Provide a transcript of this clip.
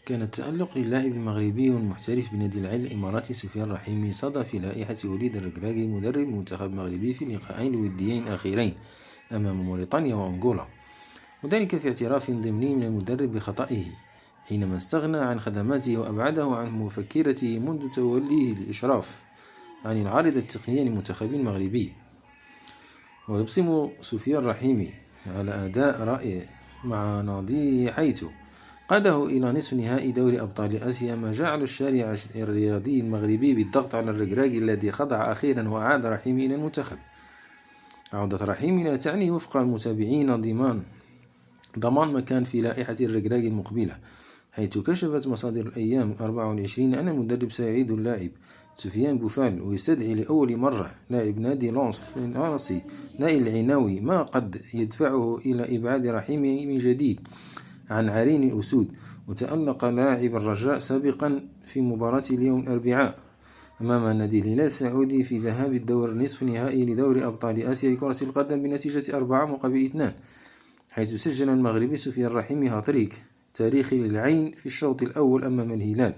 كان التألق للاعب المغربي والمحترف بنادي العين الإماراتي سفيان الرحيمي صدى في لائحة وليد الركراكي مدرب المنتخب المغربي في اللقاءين الوديين الأخيرين أمام موريتانيا وأنغولا، وذلك في اعتراف ضمني من المدرب بخطئه حينما استغنى عن خدماته وأبعده عن مفكرته منذ توليه الإشراف عن العارضة التقنية للمنتخب المغربي. ويبصم سفيان الرحيمي على أداء رائع مع ناديه حيث قاده إلى نصف نهائي دوري أبطال آسيا، ما جعل الشارع الرياضي المغربي بالضغط على الركراكي الذي خضع أخيرا وأعاد رحيمي إلى المنتخب. عودة رحيمي لا تعني وفق المتابعين ضمان مكان في لائحة الركراكي المقبلة، حيث كشفت مصادر الأيام 24 أن المدرب سيعيد اللاعب سفيان بوفال ويستدعي لأول مرة لاعب نادي لونس الفرنسي نائل العناوي، ما قد يدفعه إلى إبعاد رحيمي من جديد عن عرين الأسود. وتألق لاعب الرجاء سابقا في مباراة اليوم الأربعاء أمام نادي الهلال السعودي في ذهاب الدور نصف نهائي لدوري أبطال آسيا لكرة القدم بنتيجة 4-2، حيث سجل المغربي سفيان الرحيمي هاتريك تاريخي للعين في الشوط الأول أمام الهلال.